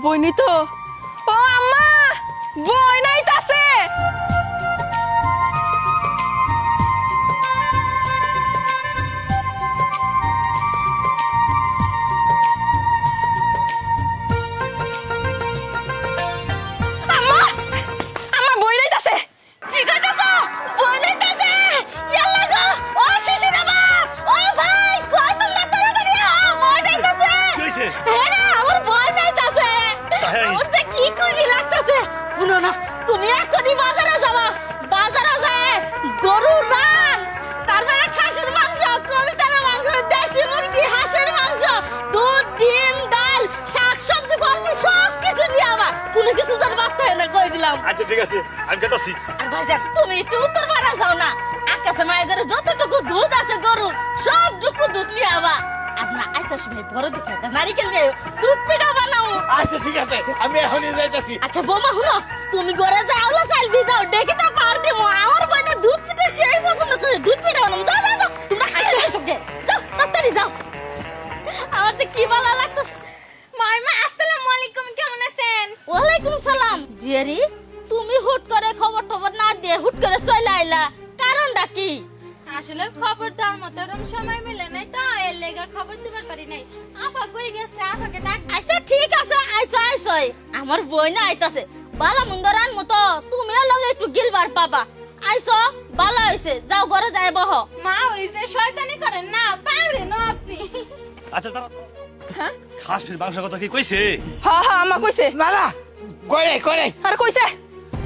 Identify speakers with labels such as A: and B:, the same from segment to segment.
A: বইনি তো। ও আম্মা, বই নাইতাছে। আম্মা, আম্মা বই নাইতাছে।
B: কি কইতাছ? বই নাইতাছে? ইয়াল্লা গো, ও শিশিরা বাবা, ও ভাই, কই তোমরা তাড়াতাড়ি আও, বই নাইতাছে।
C: কি হইছে?
B: হ্যাঁ রে, আমার বই নাইতাছে।
C: তাই?
B: আমার যে কি খুশি লাগতাছে। শুনো না, তুমি এখনই বাজারে যাবা। বাজারে যায় গরুর রান, তারপরে খাসির মাংস, কবিতার মাংস, দেশি মুরগি, হাঁসের মাংস, দুধ, ডিম, ডাল, শাকসবজি, ফল সব কিছু নিয়ে আবা। কোনো কিছু যেন বাড়তে হয় না, কই দিলাম।
C: আচ্ছা ঠিক আছে, আমি যেতেছি।
B: আর ভাইজান, তুমি একটু উত্তর পাড়া যাও না। আকাশে মায়ের ঘরে যতটুকু দুধ আছে গরুর, সবটুকু দুধ নিয়ে আবা। আর না আইতা সময় বড় দেখে একটা নারিকেল নিয়ে দুধ পিঠা বানাও।
C: আচ্ছা ঠিক আছে, আমি এখনই যাইতাছি।
B: আচ্ছা বৌমা শুনো, তুমি ঘরে যাও না চাল ভিজাও, ডেকে তা পার দেবো। আমার বোনের দুধ পিঠা সেই পছন্দ করে, দুধ পিঠা বানাও। যাও যাও যাও, তোমরা খাইতে এসো গে, যাও তাড়াতাড়ি যাও। আমার তো কি ভালো লাগতেছে।
D: মাইমা, আসসালামু আলাইকুম, কেমন আছেন?
B: ওয়ালাইকুম সালাম। জিয়ারি, তুমি হুট করে খবর টবর না দিয়ে হুট করে চলে আইলা, কারণটা কি?
D: আসলে খবর দেওয়ার মতো এরকম সময় মিলে নাই তো, এর লেগা খবর দিবার পারি নাই। আপা কই গেছে? আপাকে ডাক।
B: আচ্ছা ঠিক আছে, আইসো আইসো। আমার বই না আইতাছে, বালা মন্দ রান মতো তুমিও লগে একটু গিলবার পাবা। আইসো, বালা হইছে, যাও ঘরে যাই বহ।
D: মা, ওই যে শয়তানি করেন না, পারেন আপনি।
C: আচ্ছা দাঁড়া,
A: হ্যাঁ
C: খাসির মাংস কথা কি কইছে?
A: হ্যাঁ হ্যাঁ, আম্মা কইছে।
E: না না, কই নাই।
A: আর কইছে?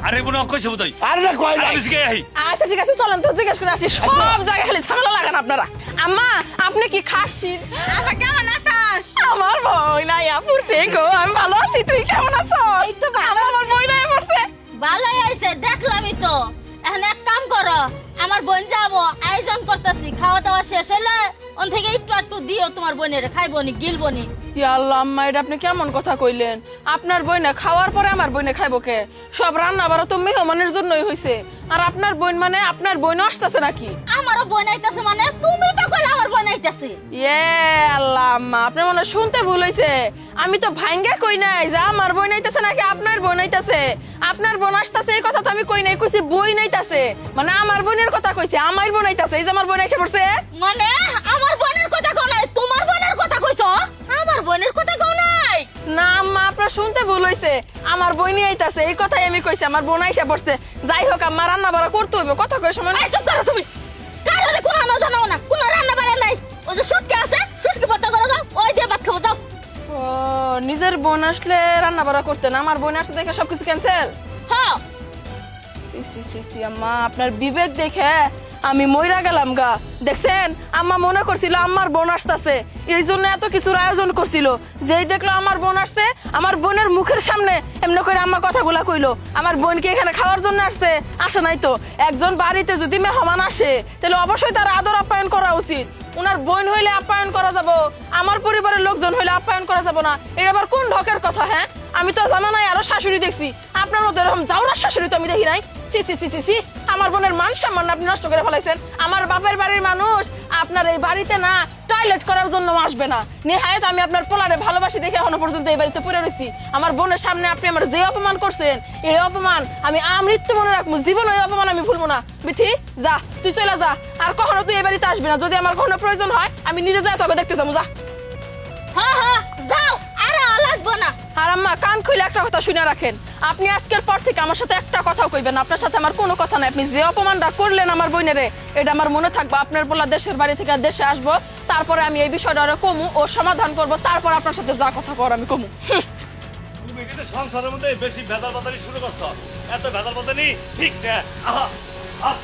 C: আরে বোন কইছে বোধহয়।
E: আরে না, কই নাই।
C: আমি জিগে আহি।
A: আচ্ছা ঠিক আছে, চলেন তো জিজ্ঞেস করে আসি। সব জায়গায় খালি ঝামেলা লাগান আপনারা। আম্মা, আপনি কি খাসির?
D: আপা কেমন আছিস?
A: আমার বই নাই পড়ছে গো, আমি ভালো আছি। তুই কেমন আছো?
B: এই তো ভালো
A: আমার বই নাই পড়ছে।
B: ভালোই হইছে, দেখলামই তো। এখন এক কাম করো, আমার বোন যাবো, আয়োজন করতেছি। খাওয়া দাওয়া শেষ হলে ওন থেকে একটু একটু দিও তোমার বোনের, খাইবনি গিলবনি।
A: ইয়া আল্লাহ, আম্মা এটা আপনি কেমন কথা কইলেন? আপনার বইনে খাওয়ার পরে আমার বইনে খাইবো কে? সব রান্না বাড়া তো মেহমানের জন্যই হইছে। আর আপনার বোন মানে আপনার বোনও আসতেছে নাকি?
B: আমারও বোন আইতাছে মানে? তুমি তো কইলে আমার বোন আইতাছে।
A: ইয়ে আল্লাহ, আম্মা আপনার মনে হয় শুনতে ভুল হইছে। আমি তো ভাঙ্গা কই নাই যে আমার বোন আইতাছে নাকি আপনার বোন আইতাছে। আপনার বোন আসতেছে এই কথা তো আমি কই নাই, কইছি বই নাইতাছে। মানে আমার বোনের কথা কইছে, আমার বোন আইতাছে। এই যে আমার বোন এসে পড়ছে।
B: মানে আমার বোনের কথা কও নাই, তোমার বোনের কথা কইছো? আমার বোনের কথা কও নাই?
A: না আম্মা, আপনার শুনতে ভুল হইছে। আমার বইনি আইতাছে এই কথাই আমি কইছি। আমার বোন আইসা পড়ছে। যাই হোক, আমার রান্না বাড়া করতে হইবে, কথা কই সময় নাই।
B: আই চুপ করো তুমি। কারণে কোন আমার জানাও না, কোন রান্না বাড়া নাই। ওই যে সুটকে আছে, সুটকে বদ্ধ করো যাও, ওই দিয়ে ভাত খাবো যাও।
A: ও, নিজের বোন আসলে রান্না বাড়া করতে না, আমার বোন আসতে দেখে সবকিছু ক্যান্সেল।
B: হ্যাঁ,
A: সি সি সি সি, আম্মা আপনার বিবেক দেখে আমি মইরা গেলাম গা। দেখছেন, আম্মা মনে করছিল আমার বোন আসতেছে, এই জন্য এত কিছুর আয়োজন করছিল। যেই দেখলো আমার বোন আসছে, আমার বোনের মুখের সামনে এমনি করে আম্মা কথাগুলা কইলো। আমার বোন কি এখানে খাওয়ার জন্য আসছে? আসে নাই তো। একজন বাড়িতে যদি মেহমান আসে, তাহলে অবশ্যই তার আদর আপ্যায়ন করা উচিত। উনার বোন হইলে আপ্যায়ন করা যাব, আমার পরিবারের লোকজন হইলে আপ্যায়ন করা যাব না। এটা আবার কোন ঢকের কথা? হ্যাঁ, আমি তো জানা নাই আরো শাশুড়ি দেখছি, আপনার মতো এরকম জাউরা শাশুড়ি তো আমি দেখি নাই। সি সি সি সি সি, আমার বোনের মান সম্মান আপনি নষ্ট করে ফেলাইছেন। আমার বাপের বাড়ির মানুষ আপনার এই বাড়িতে না টয়লেট করার জন্য আসবে না। নেহায়েত আমি আপনার পোলারে ভালোবাসি দেখে এখনো পর্যন্ত এই বাড়িতে পড়ে রয়েছি। আমার বোনের সামনে আপনি আমার যে অপমান করছেন, এই অপমান আমি আমৃত্যু মনে রাখবো, জীবন ওই অপমান আমি ভুলবো না। বিথি, যা তুই চলে যা, আর কখনো তুই এই বাড়িতে আসবি না। যদি আমার কখনো প্রয়োজন হয় আমি নিজে যাই তোকে দেখতে যাবো। যা।
B: হ্যাঁ হ্যাঁ, যাও, আর লাগবো না।
A: আর আম্মা, কান খুলে একটা কথা শুনে রাখেন, আপনি আজকের পর থেকে আমার সাথে একটা কথাও কইবেন না। আপনার সাথে আমার কোনো কথা নাই। আপনি যে অপমানটা করলেন আমার বোনেরে, এটা আমার মনে থাকবো। আপনার বলা দেশের বাড়ি থেকে দেশে আসবো, তারপরে আমি এই বিষয়টা আরো কমু ও সমাধান করব, তারপর আপনার সাথে যা কথা কর আমি কমু।
C: তুমি কিন্তু সংসারের মধ্যে বেশি ভেজাল বাতানি শুরু করছো। এত ভেজাল বাতানি ঠিক না। আহা আহ